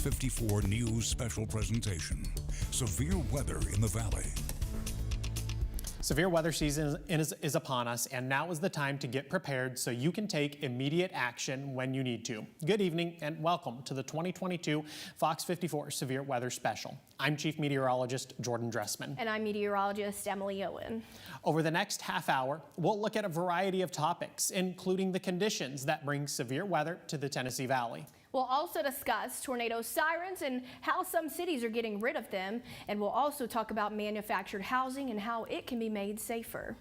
54 News special presentation. Severe weather in the valley. Severe weather season is upon us, and now is the time to get prepared so you can take immediate action when you need to. Good evening and welcome to the 2022 Fox 54 Severe Weather Special. I'm Chief Meteorologist Jordan Dressman. And I'm meteorologist Emily Owen. Over the next half hour, we'll look at a variety of topics, including the conditions that bring severe weather to the Tennessee Valley. We'll also discuss tornado sirens and how some cities are getting rid of them. And we'll also talk about manufactured housing and how it can be made safer.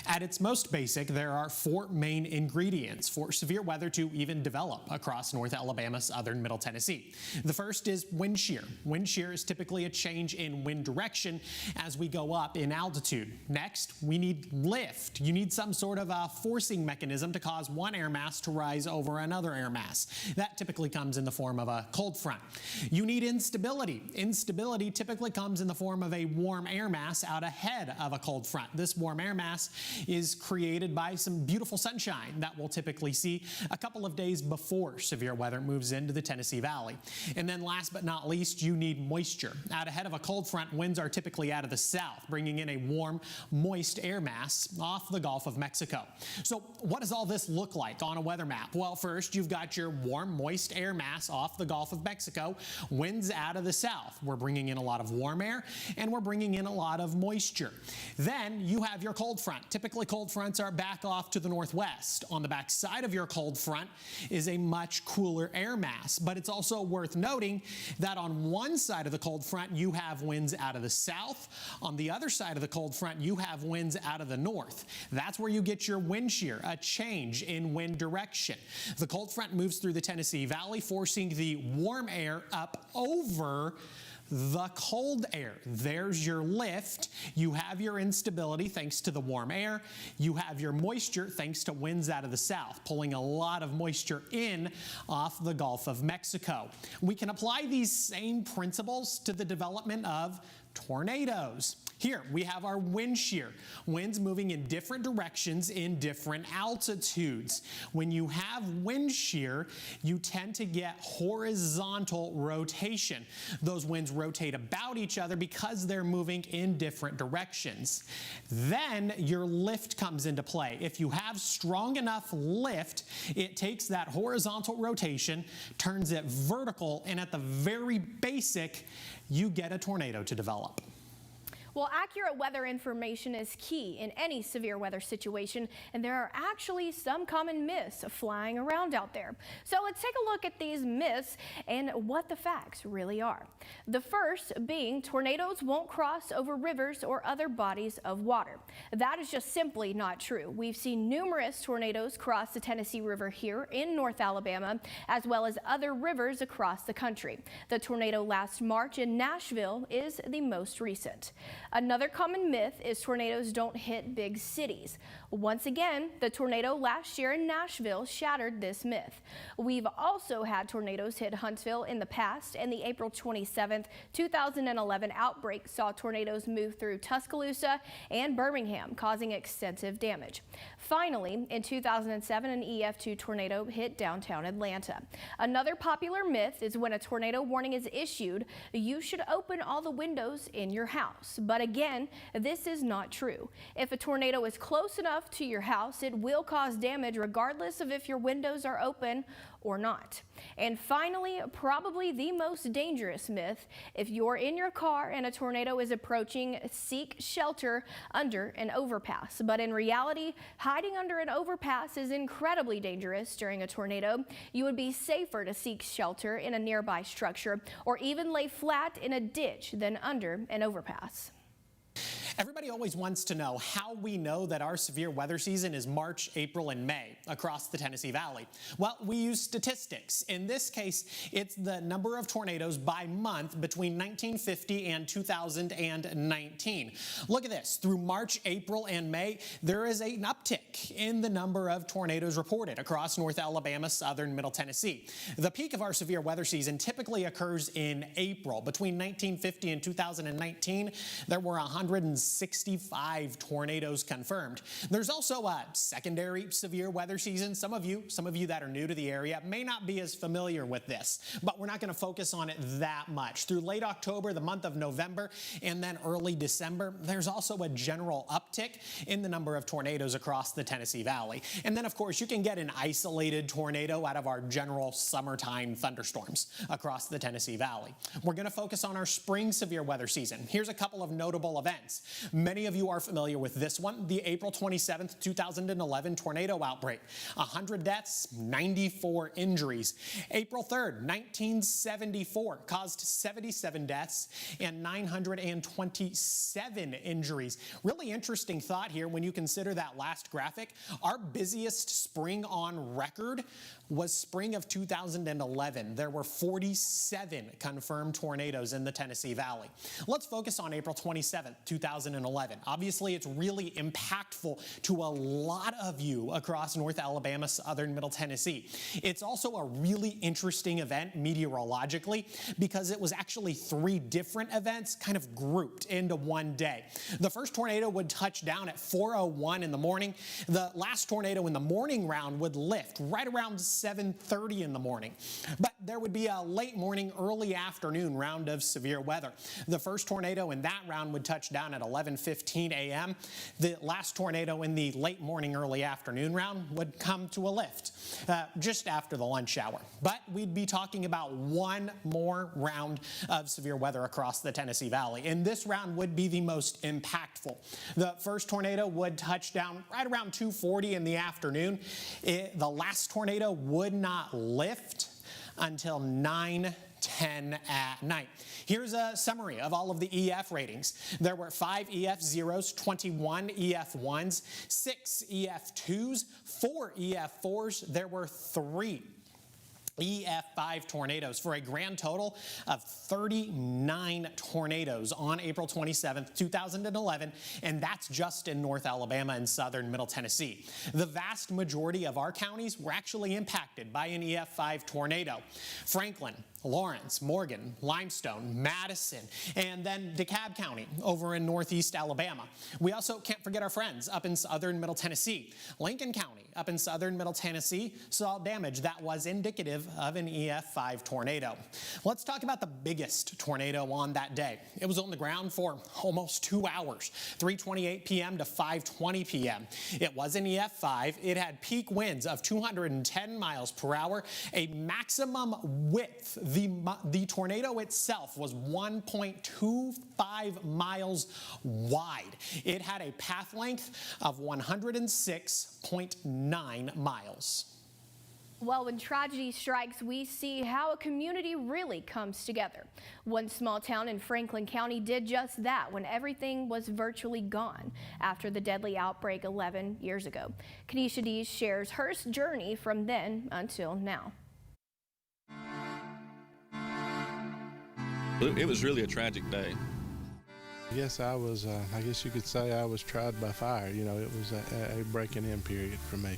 At its most basic, there are four main ingredients for severe weather to even develop across North Alabama, southern Middle Tennessee. The first is wind shear. Wind shear is typically a change in wind direction as we go up in altitude. Next, we need lift. You need some sort of a forcing mechanism to cause one air mass to rise over another air mass. That typically comes in the form of a cold front. You need instability. Instability typically comes in the form of a warm air mass out ahead of a cold front. This warm air mass is created by some beautiful sunshine that we'll typically see a couple of days before severe weather moves into the Tennessee Valley. And then last but not least, you need moisture. Out ahead of a cold front, winds are typically out of the south, bringing in a warm, moist air mass off the Gulf of Mexico. So what does all this look like on a weather map? Well, first, you've got your warm, moist air mass off the Gulf of Mexico, winds out of the south. We're bringing in a lot of warm air, and we're bringing in a lot of moisture. Then you have your cold front. Typically, cold fronts are back off to the northwest. On the back side of your cold front is a much cooler air mass, but it's also worth noting that on one side of the cold front, you have winds out of the south. On the other side of the cold front, you have winds out of the north. That's where you get your wind shear, a change in wind direction. The cold front moves through the Tennessee Valley, forcing the warm air up over the cold air. There's your lift. You have your instability thanks to the warm air. You have your moisture thanks to winds out of the south, pulling a lot of moisture in off the Gulf of Mexico. We can apply these same principles to the development of tornadoes. Here we have our wind shear, winds moving in different directions in different altitudes. When you have wind shear, you tend to get horizontal rotation. Those winds rotate about each other because they're moving in different directions. Then your lift comes into play. If you have strong enough lift, it takes that horizontal rotation, turns it vertical, and at the very basic, you get a tornado to develop. Well, accurate weather information is key in any severe weather situation, and there are actually some common myths flying around out there. So let's take a look at these myths and what the facts really are. The first being tornadoes won't cross over rivers or other bodies of water. That is just simply not true. We've seen numerous tornadoes cross the Tennessee River here in North Alabama, as well as other rivers across the country. The tornado last March in Nashville is the most recent. Another common myth is tornadoes don't hit big cities. Once again, the tornado last year in Nashville shattered this myth. We've also had tornadoes hit Huntsville in the past, and the April 27th, 2011 outbreak saw tornadoes move through Tuscaloosa and Birmingham, causing extensive damage. Finally, in 2007, an EF2 tornado hit downtown Atlanta. Another popular myth is when a tornado warning is issued, you should open all the windows in your house. But again, this is not true. If a tornado is close enough to your house, it will cause damage regardless of if your windows are open or not. And finally, probably the most dangerous myth, if you're in your car and a tornado is approaching, seek shelter under an overpass. But in reality, hiding under an overpass is incredibly dangerous during a tornado. You would be safer to seek shelter in a nearby structure or even lay flat in a ditch than under an overpass. Everybody always wants to know how we know that our severe weather season is March, April, and May across the Tennessee Valley. Well, we use statistics. In this case, it's the number of tornadoes by month between 1950 and 2019. Look at this. Through March, April, and May, there is an uptick in the number of tornadoes reported across North Alabama, southern Middle Tennessee. The peak of our severe weather season typically occurs in April. Between 1950 and 2019, there were 106 265 tornadoes confirmed. There's also a secondary severe weather season. Some of you that are new to the area may not be as familiar with this, but we're not going to focus on it that much. Through late October, the month of November, and then early December, there's also a general uptick in the number of tornadoes across the Tennessee Valley. And then, of course, you can get an isolated tornado out of our general summertime thunderstorms across the Tennessee Valley. We're going to focus on our spring severe weather season. Here's a couple of notable events. Many of you are familiar with this one, the April 27th, 2011 tornado outbreak. 100 deaths, 94 injuries. April 3rd, 1974 caused 77 deaths and 927 injuries. Really interesting thought here when you consider that last graphic. Our busiest spring on record was spring of 2011. There were 47 confirmed tornadoes in the Tennessee Valley. Let's focus on April 27th, 2011. Obviously, it's really impactful to a lot of you across North Alabama, southern Middle Tennessee. It's also a really interesting event meteorologically because it was actually 3 different events kind of grouped into one day. The first tornado would touch down at 4:01 in the morning. The last tornado in the morning round would lift right around 7:30 in the morning. But there would be a late morning, early afternoon round of severe weather. The first tornado in that round would touch down at 11:15 a.m. The last tornado in the late morning, early afternoon round would come to a lift just after the lunch hour. But we'd be talking about one more round of severe weather across the Tennessee Valley, and this round would be the most impactful. The first tornado would touch down right around 2:40 in the afternoon. The last tornado would not lift until 9:10 at night. Here's a summary of all of the EF ratings. There were 5 EF0s, 21 EF1s, 6 EF2s, 4 EF4s. There were 3 EF5 tornadoes for a grand total of 39 tornadoes on April 27th, 2011, and that's just in North Alabama and southern Middle Tennessee. The vast majority of our counties were actually impacted by an EF5 tornado. Franklin, Lawrence, Morgan, Limestone, Madison, and then DeKalb County over in northeast Alabama. We also can't forget our friends up in southern Middle Tennessee. Lincoln County up in southern Middle Tennessee saw damage that was indicative of an EF5 tornado. Let's talk about the biggest tornado on that day. It was on the ground for almost 2 hours, 3:28 p.m. to 5:20 p.m. It was an EF5. It had peak winds of 210 miles per hour, a maximum width. The tornado itself was 1.25 miles wide. It had a path length of 106.9 miles. Well, when tragedy strikes, we see how a community really comes together. One small town in Franklin County did just that when everything was virtually gone after the deadly outbreak 11 years ago. Kanisha Dees shares her journey from then until now. It was really a tragic day. Yes, I guess you could say I was tried by fire. You know, it was a breaking in period for me.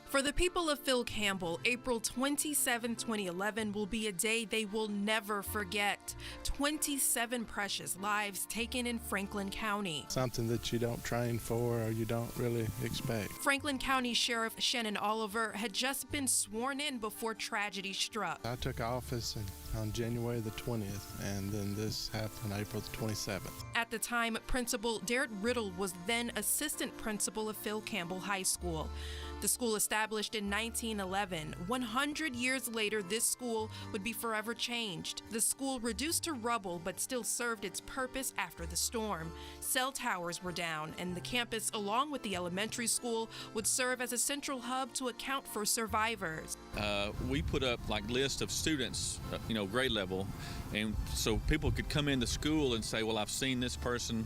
For the people of Phil Campbell, April 27, 2011 will be a day they will never forget. 27 precious lives taken in Franklin County. Something that you don't train for or you don't really expect. Franklin County Sheriff Shannon Oliver had just been sworn in before tragedy struck. I took office on January the 20th, and then this happened on April the 27th. At the time, Principal Derek Riddle was then assistant principal of Phil Campbell High School. The school established in 1911. 100 years later, this school would be forever changed. The school reduced to rubble but still served its purpose after the storm. Cell towers were down, and the campus, along with the elementary school, would serve as a central hub to account for survivors. We put up like lists of students, grade level, and so people could come into school and say, well, I've seen this person.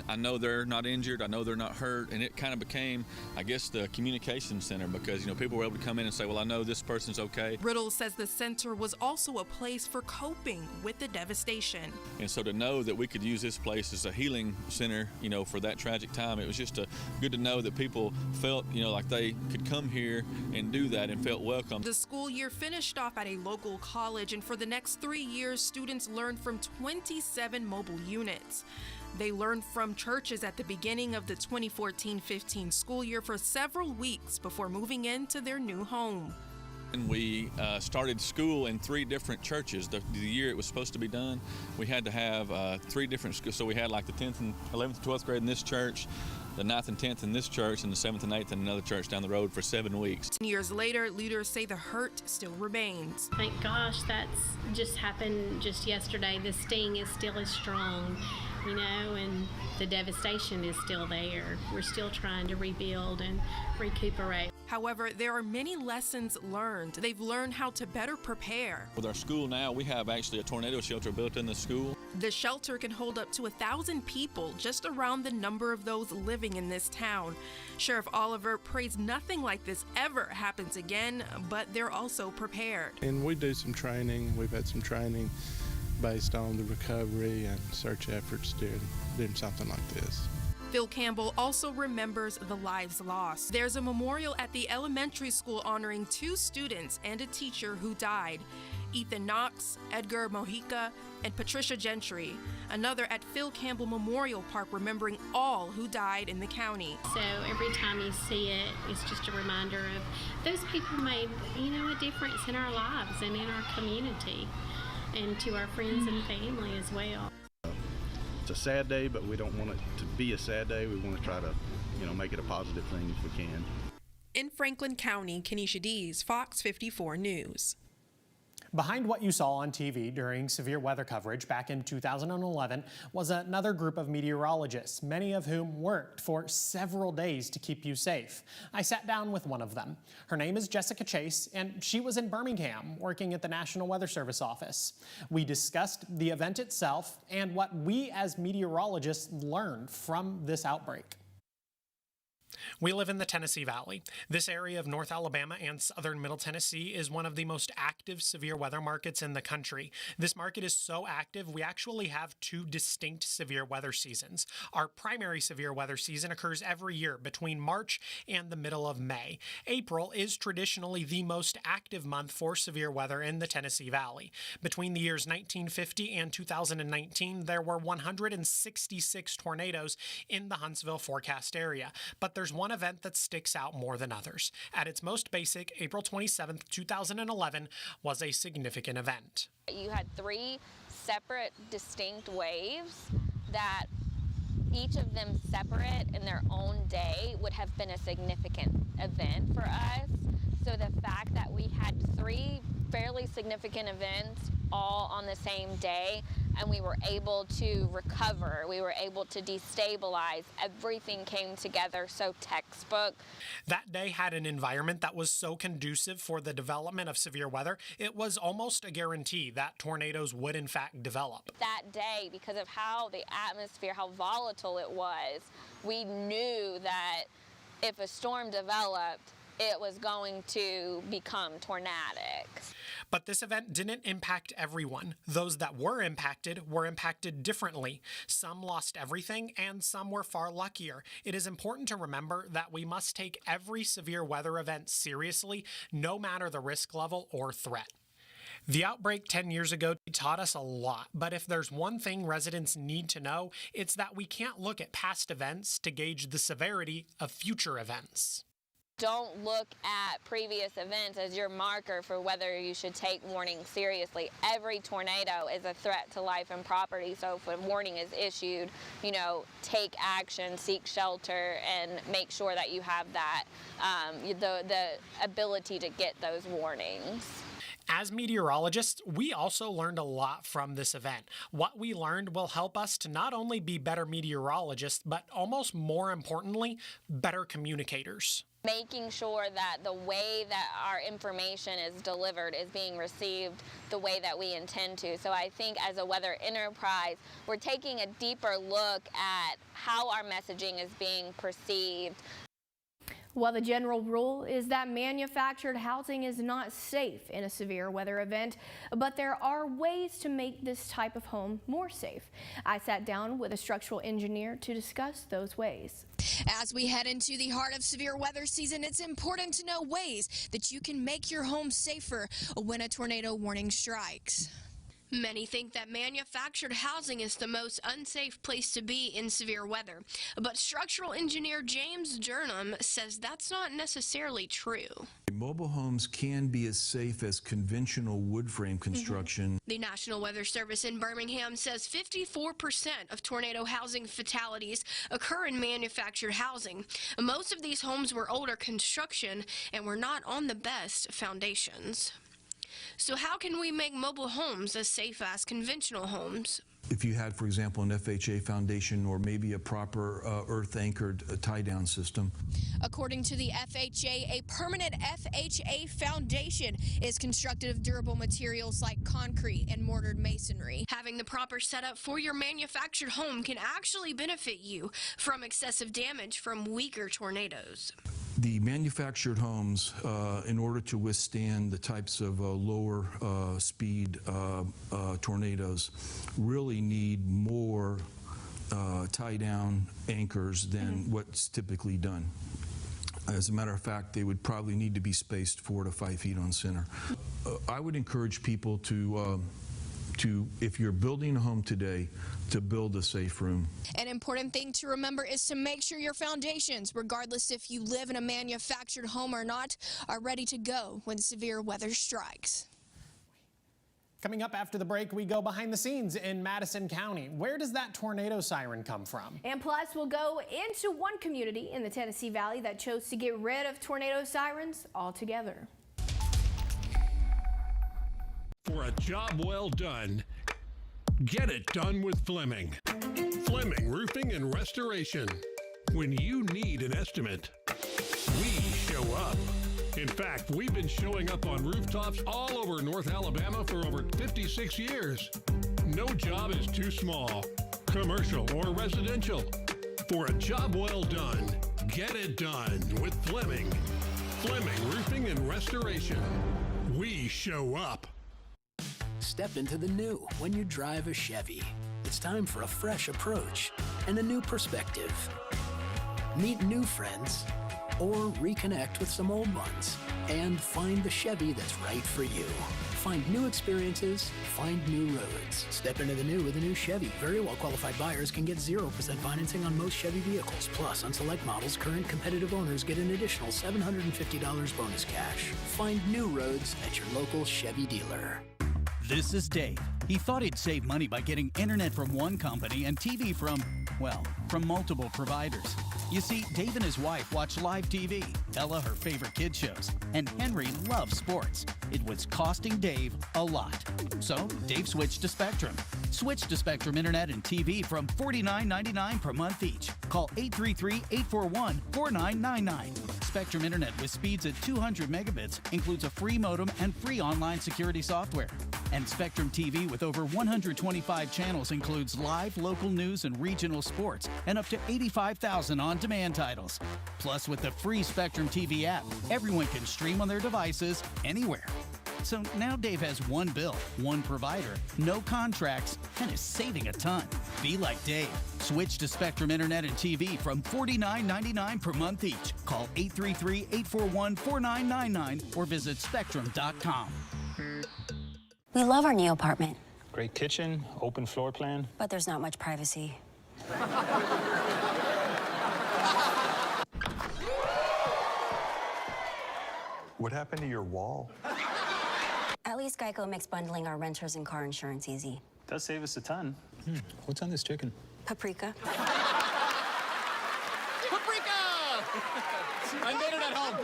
I know they're not injured, I know they're not hurt, and it kind of became, I guess, the communication center because, people were able to come in and say, well, I know this person's okay. Riddle says the center was also a place for coping with the devastation. And so to know that we could use this place as a healing center, for that tragic time, it was just good to know that people felt, like they could come here and do that and felt welcome. The school year finished off at a local college, and for the next 3 years, students learned from 27 mobile units. They learned from churches at the beginning of the 2014-15 school year for several weeks before moving into their new home. And we started school in 3 different churches. The year it was supposed to be done, we had to have 3 different schools. So we had like the 10th and 11th and 12th grade in this church, the 9th and 10th in this church, and the 7th and 8th in another church down the road for 7 weeks. Years later, leaders say the hurt still remains. Thank gosh that's just happened just yesterday. The sting is still as strong, you know, and the devastation is still there. We're still trying to rebuild and recuperate. However, there are many lessons learned. They've learned how to better prepare. With our school now, we have actually a tornado shelter built in the school. The shelter can hold up to 1,000 people, just around the number of those living in this town. Sheriff Oliver prays nothing like this ever happens again, but they're also prepared. And we do some training. We've had some training based on the recovery and search efforts during something like this. Phil Campbell also remembers the lives lost. There's a memorial at the elementary school honoring 2 students and a teacher who died. Ethan Knox, Edgar Mojica, and Patricia Gentry. Another at Phil Campbell Memorial Park remembering all who died in the county. So every time you see it, it's just a reminder of those people made, you know, a difference in our lives and in our community and to our friends and family as well. It's a sad day, but we don't want it to be a sad day. We want to try to, you know, make it a positive thing if we can. In Franklin County, Kenesha Dees, Fox 54 News. Behind what you saw on TV during severe weather coverage back in 2011 was another group of meteorologists, many of whom worked for several days to keep you safe. I sat down with one of them. Her name is Jessica Chase, and she was in Birmingham working at the National Weather Service office. We discussed the event itself and what we as meteorologists learned from this outbreak. We live in the Tennessee Valley. This area of North Alabama and southern Middle Tennessee is one of the most active severe weather markets in the country. This market is so active, we actually have 2 distinct severe weather seasons. Our primary severe weather season occurs every year between March and the middle of May. April is traditionally the most active month for severe weather in the Tennessee Valley. Between the years 1950 and 2019, there were 166 tornadoes in the Huntsville forecast area. But there's one event that sticks out more than others. At its most basic, April 27, 2011 was a significant event. You had 3 separate, distinct waves that each of them separate in their own day would have been a significant event for us. So the fact that we had 3 fairly significant events all on the same day, and we were able to recover, we were able to destabilize, everything came together so textbook. That day had an environment that was so conducive for the development of severe weather, it was almost a guarantee that tornadoes would in fact develop. That day, because of how the atmosphere, how volatile it was, we knew that if a storm developed, it was going to become tornadic. But this event didn't impact everyone. Those that were impacted differently. Some lost everything and some were far luckier. It is important to remember that we must take every severe weather event seriously, no matter the risk level or threat. The outbreak 10 years ago taught us a lot, but if there's one thing residents need to know, it's that we can't look at past events to gauge the severity of future events. Don't look at previous events as your marker for whether you should take warning seriously. Every tornado is a threat to life and property, so if a warning is issued, you know, take action, seek shelter, and make sure that you have that, the ability to get those warnings. As meteorologists, we also learned a lot from this event. What we learned will help us to not only be better meteorologists, but almost more importantly, better communicators. Making sure that the way that our information is delivered is being received the way that we intend to. So I think as a weather enterprise, we're taking a deeper look at how our messaging is being perceived. Well, the general rule is that manufactured housing is not safe in a severe weather event, but there are ways to make this type of home more safe. I sat down with a structural engineer to discuss those ways. As we head into the heart of severe weather season, it's important to know ways that you can make your home safer when a tornado warning strikes. Many think that manufactured housing is the most unsafe place to be in severe weather, but structural engineer James Jurnam says that's not necessarily true. Mobile homes can be as safe as conventional wood frame construction. The National Weather Service in Birmingham says 54% of tornado housing fatalities occur in manufactured housing. Most of these homes were older construction and were not on the best foundations. So how can we make mobile homes as safe as conventional homes? If you had, for example, an FHA foundation or maybe a proper earth-anchored tie-down system. According to the FHA, a permanent FHA foundation is constructed of durable materials like concrete and mortared masonry. Having the proper setup for your manufactured home can actually benefit you from excessive damage from weaker tornadoes. The manufactured homes, in order to withstand the types of lower speed tornadoes, really need more tie-down anchors than what's typically done. As a matter of fact, they would probably need to be spaced 4 to 5 feet on center. I would encourage people to, if you're building a home today, to build a safe room. An important thing to remember is to make sure your foundations, regardless if you live in a manufactured home or not, are ready to go when severe weather strikes. Coming up after the break, we go behind the scenes in Madison County. Where does that tornado siren come from? And plus, we'll go into one community in the Tennessee Valley that chose to get rid of tornado sirens altogether. For a job well done, get it done with Fleming. Fleming Roofing and Restoration. When you need an estimate, we show up. In fact, we've been showing up on rooftops all over North Alabama for over 56 years. No job is too small, commercial or residential. For a job well done, get it done with Fleming. Fleming Roofing and Restoration. We show up. Step into the new when you drive a Chevy. It's time for a fresh approach and a new perspective. Meet new friends or reconnect with some old ones and find the Chevy that's right for you. Find new experiences, find new roads. Step into the new with a new Chevy. Very well qualified buyers can get 0% financing on most Chevy vehicles. Plus, on select models, current competitive owners get an additional $750 bonus cash. Find new roads at your local Chevy dealer. This is Dave. He thought he'd save money by getting internet from one company and TV from, well, from multiple providers. You see, Dave and his wife watch live TV, Ella her favorite kid shows, and Henry loves sports. It was costing Dave a lot. So Dave switched to Spectrum. Switch to Spectrum Internet and TV from $49.99 per month each. Call 833-841-4999. Spectrum Internet with speeds at 200 megabits includes a free modem and free online security software. And Spectrum TV with over 125 channels includes live local news and regional sports and up to 85,000 on-demand titles. Plus, with the free Spectrum TV app, everyone can stream on their devices anywhere. So now Dave has one bill, one provider, no contracts, and is saving a ton. Be like Dave. Switch to Spectrum Internet and TV from $49.99 per month each. Call 833-841-4999 or visit spectrum.com. We love our new apartment. Great kitchen, open floor plan. But there's not much privacy. What happened to your wall? At least Geico makes bundling our renters and car insurance easy. Does save us a ton. What's on this chicken? Paprika. Paprika! I made it at home.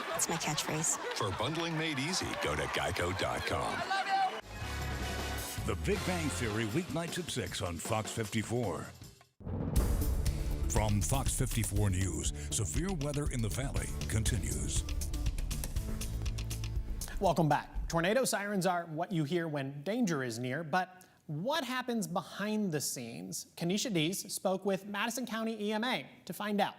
That's my catchphrase. For bundling made easy, go to geico.com. The Big Bang Theory, weeknights at 6 on Fox 54. From Fox 54 News, severe weather in the valley continues. Welcome back. Tornado sirens are what you hear when danger is near, but what happens behind the scenes? Kenesha Dees spoke with Madison County EMA to find out.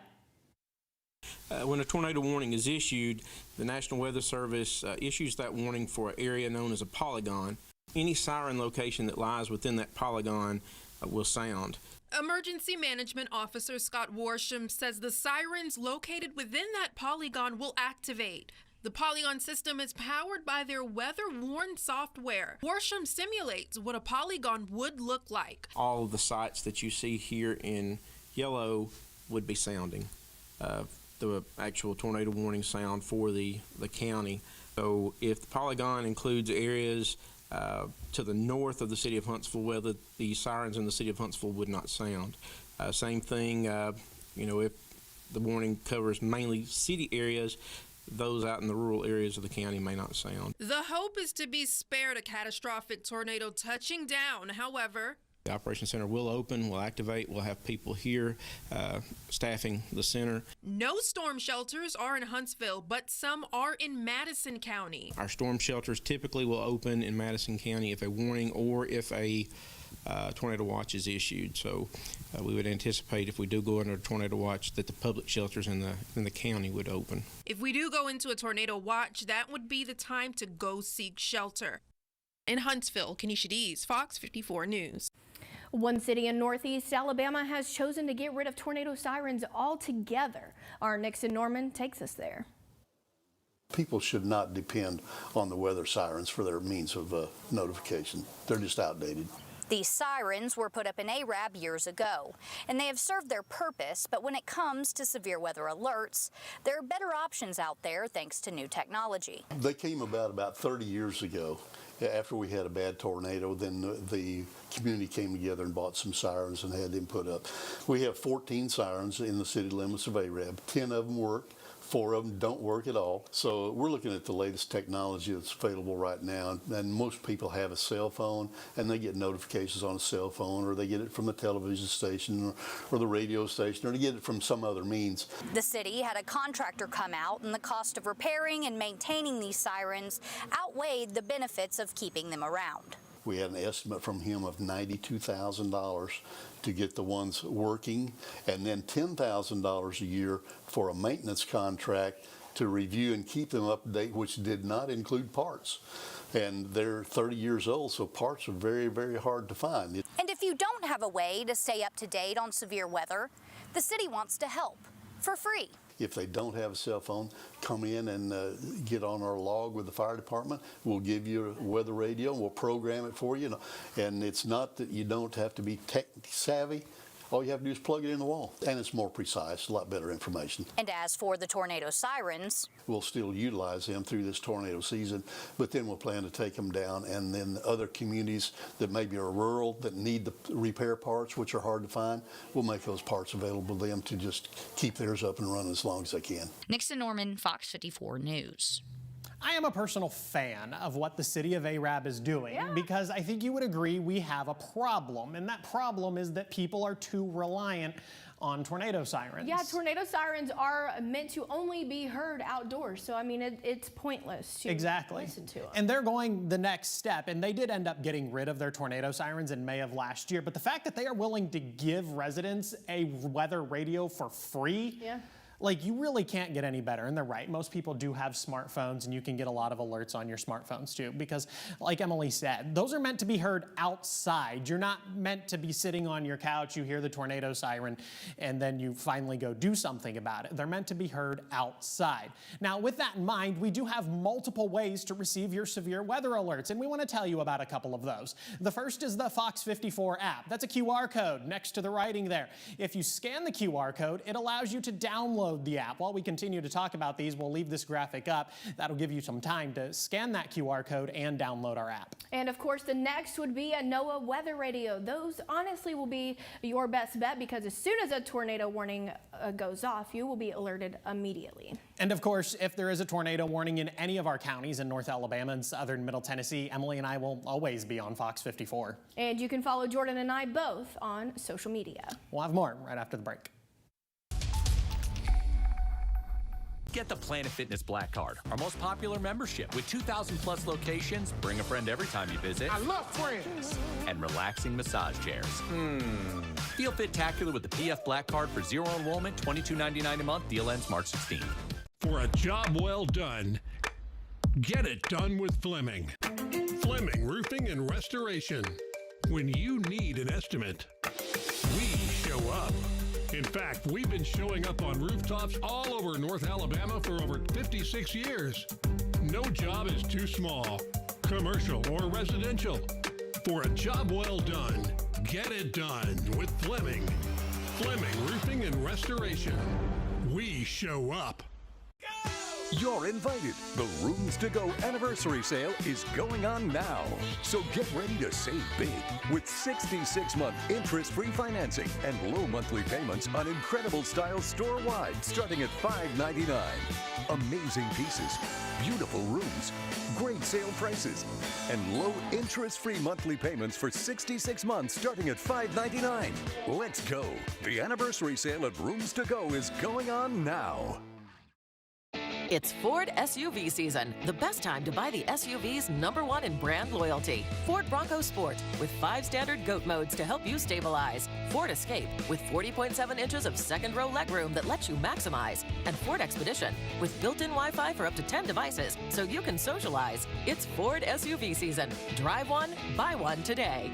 When a tornado warning is issued, the National Weather Service issues that warning for an area known as a polygon. Any siren location that lies within that polygon will sound. Emergency Management Officer Scott Warsham says the sirens located within that polygon will activate. The Polygon system is powered by their weather-worn software. Worsham simulates what a polygon would look like. All of the sites that you see here in yellow would be sounding. The actual tornado warning sound for the county. So if the polygon includes areas to the north of the city of Huntsville, the sirens in the city of Huntsville would not sound. Same thing, if the warning covers mainly city areas, those out in the rural areas of the county may not sound. The hope is to be spared a catastrophic tornado touching down. However, the Operations Center will open, we'll activate, we'll have people here staffing the center. No storm shelters are in Huntsville, but some are in Madison County. Our storm shelters typically will open in Madison County if a warning or if a tornado watch is issued. So we would anticipate if we do go under a tornado watch that the public shelters in the county would open. If we do go into a tornado watch, that would be the time to go seek shelter. In Huntsville, Kenesha Dees, Fox 54 News. One city in Northeast Alabama has chosen to get rid of tornado sirens altogether. Our Nixon Norman takes us there. People should not depend on the weather sirens for their means of notification. They're just outdated. These sirens were put up in Arab years ago, and they have served their purpose, but when it comes to severe weather alerts, there are better options out there thanks to new technology. They came about 30 years ago. After we had a bad tornado, then the community came together and bought some sirens and had them put up. We have 14 sirens in the city limits of Arab. 10 of them work. 4 of them don't work at all. So we're looking at the latest technology that's available right now, and most people have a cell phone, and they get notifications on a cell phone, or they get it from the television station or the radio station, or they get it from some other means. The city had a contractor come out, and the cost of repairing and maintaining these sirens outweighed the benefits of keeping them around. We had an estimate from him of $92,000 to get the ones working, and then $10,000 a year for a maintenance contract to review and keep them up to date, which did not include parts. And they're 30 years old, so parts are very, very hard to find. And if you don't have a way to stay up to date on severe weather, the city wants to help for free. If they don't have a cell phone, come in and get on our log with the fire department. We'll give you a weather radio, and we'll program it for you. And it's not that you don't have to be tech savvy. All you have to do is plug it in the wall, and it's more precise, a lot better information. And as for the tornado sirens, we'll still utilize them through this tornado season, but then we'll plan to take them down, and then other communities that maybe are rural that need the repair parts, which are hard to find, we'll make those parts available to them to just keep theirs up and running as long as they can. Nixon Norman, Fox 54 News. I am a personal fan of what the city of Arab is doing because I think you would agree we have a problem, and that problem is that people are too reliant on tornado sirens. Yeah, tornado sirens are meant to only be heard outdoors, so I mean it's pointless to listen to them. And they're going the next step, and they did end up getting rid of their tornado sirens in May of last year, but the fact that they are willing to give residents a weather radio for free, like, you really can't get any better. And they're right. Most people do have smartphones, and you can get a lot of alerts on your smartphones too, because like Emily said, those are meant to be heard outside. You're not meant to be sitting on your couch, you hear the tornado siren, and then you finally go do something about it. They're meant to be heard outside. Now, with that in mind, we do have multiple ways to receive your severe weather alerts, and we want to tell you about a couple of those. The first is the FOX54 app. That's a QR code next to the writing there. If you scan the QR code, it allows you to download the app. While we continue to talk about these, we'll leave this graphic up. That'll give you some time to scan that QR code and download our app. And of course, the next would be a NOAA weather radio. Those honestly will be your best bet because as soon as a tornado warning goes off, you will be alerted immediately. And of course, if there is a tornado warning in any of our counties in North Alabama and southern Middle Tennessee, Emily and I will always be on Fox 54. And you can follow Jordan and I both on social media. We'll have more right after the break. Get the Planet Fitness Black Card, our most popular membership with 2,000 plus locations. Bring a friend every time you visit. I love friends. And relaxing massage chairs. Feel fit-tacular with the PF Black Card for zero enrollment, $22.99 a month. Deal ends March 16th. For a job well done, get it done with Fleming. Fleming Roofing and Restoration. When you need an estimate, we show up. In fact, we've been showing up on rooftops all over North Alabama for over 56 years. No job is too small, commercial or residential. For a job well done, get it done with Fleming. Fleming Roofing and Restoration. We show up. You're invited. The Rooms to Go anniversary sale is going on now. So get ready to save big with 66-month interest-free financing and low monthly payments on incredible styles store-wide starting at $5.99. Amazing pieces, beautiful rooms, great sale prices, and low interest-free monthly payments for 66 months starting at $5.99. Let's go. The anniversary sale at Rooms to Go is going on now. It's Ford SUV season. The best time to buy the SUV's #1 in brand loyalty. Ford Bronco Sport with 5 standard GOAT modes to help you stabilize. Ford Escape with 40.7 inches of second-row legroom that lets you maximize. And Ford Expedition with built-in Wi-Fi for up to 10 devices so you can socialize. It's Ford SUV season. Drive one, buy one today.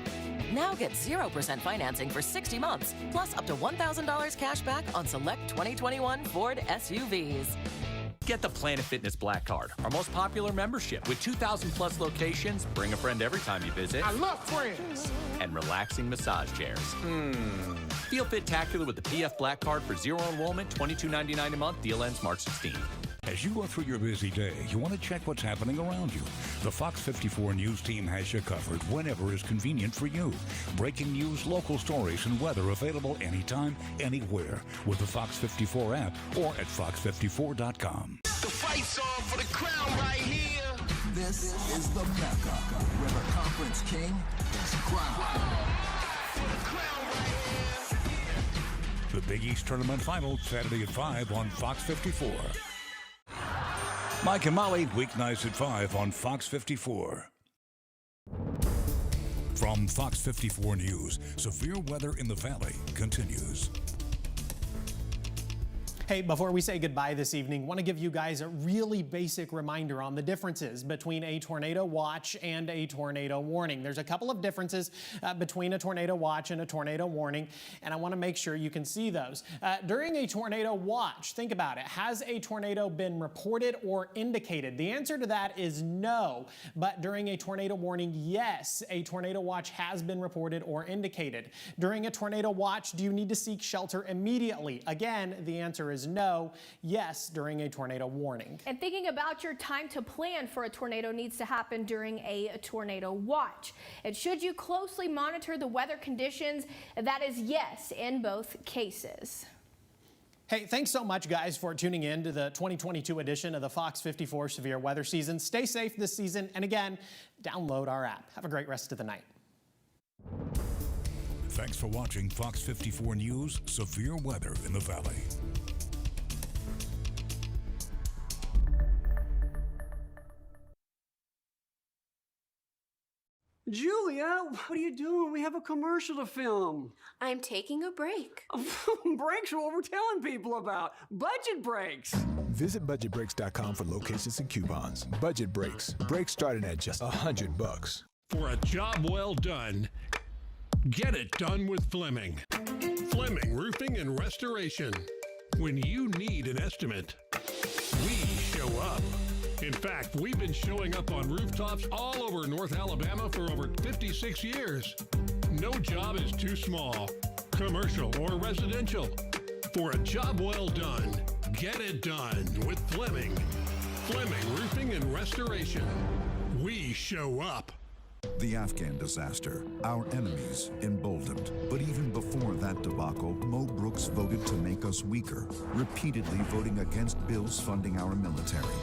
Now get 0% financing for 60 months, plus up to $1,000 cash back on select 2021 Ford SUVs. Get the Planet Fitness Black Card, our most popular membership with 2,000 plus locations. Bring a friend every time you visit. I love friends. And relaxing massage chairs. Feel Fit-tacular with the PF Black Card for 0 enrollment, $22.99 a month. Deal ends March 16th. As you go through your busy day, you want to check what's happening around you. The Fox 54 News team has you covered whenever is convenient for you. Breaking news, local stories, and weather available anytime, anywhere with the Fox 54 app or at fox54.com. The fight's on for the crown right here. This is the Mecca, where the conference king is crowned. The Big East Tournament Final, Saturday at 5 on Fox 54. Mike and Molly, weeknights at 5 on Fox 54. From Fox 54 News, severe weather in the valley continues. Hey, before we say goodbye this evening, want to give you guys a really basic reminder on the differences between a tornado watch and a tornado warning. There's a couple of differences between a tornado watch and a tornado warning, and I want to make sure you can see those. During a tornado watch, think about it. Has a tornado been reported or indicated? The answer to that is no. But during a tornado warning, yes, a tornado watch has been reported or indicated. During a tornado watch, do you need to seek shelter immediately? Again, the answer is no. Yes, during a tornado warning. And thinking about your time to plan for a tornado needs to happen during a tornado watch. And should you closely monitor the weather conditions? That is yes in both cases. Hey, thanks so much, guys, for tuning in to the 2022 edition of the Fox 54 Severe Weather Season. Stay safe this season, and again, download our app. Have a great rest of the night. Thanks for watching Fox 54 News, Severe Weather in the Valley. Julia, what are you doing? We have a commercial to film. I'm taking a break. Breaks are what we're telling people about. Budget breaks. Visit budgetbreaks.com for locations and coupons. Budget Breaks. Breaks starting at just $100. For a job well done, get it done with Fleming. Fleming Roofing and Restoration. When you need an estimate, we show up. In fact, we've been showing up on rooftops all over North Alabama for over 56 years. No job is too small, commercial or residential. For a job well done, get it done with Fleming. Fleming Roofing and Restoration. We show up. The Afghan disaster, our enemies emboldened. But even before that debacle, Mo Brooks voted to make us weaker, repeatedly voting against bills funding our military.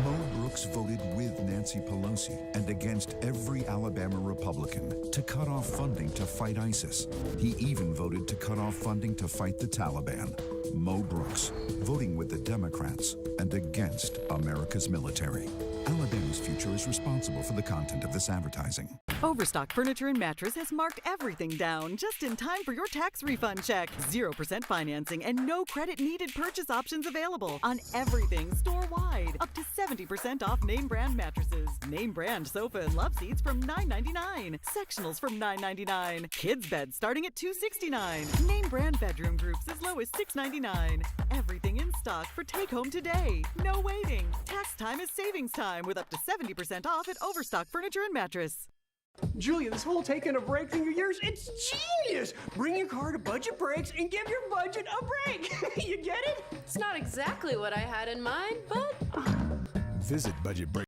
Mo Brooks voted with Nancy Pelosi and against every Alabama Republican to cut off funding to fight ISIS. He even voted to cut off funding to fight the Taliban. Mo Brooks, voting with the Democrats and against America's military. Alabama's future is responsible for the content of this advertising. Overstock Furniture and Mattress has marked everything down just in time for your tax refund check. 0% financing and no credit needed purchase options available on everything store-wide. Up to 70% off name brand mattresses. Name brand sofa and love seats from $9.99. Sectionals from $9.99. Kids beds starting at $2.69. Name brand bedroom groups as low as $6.99. Everything in stock for take home today. No waiting. Tax time is savings time with up to 70% off at Overstock Furniture and Mattress. Julia, this whole taking a break thing of yours, it's genius! Bring your car to Budget Brakes and give your budget a break! You get it? It's not exactly what I had in mind, but... Visit Budget Breaks.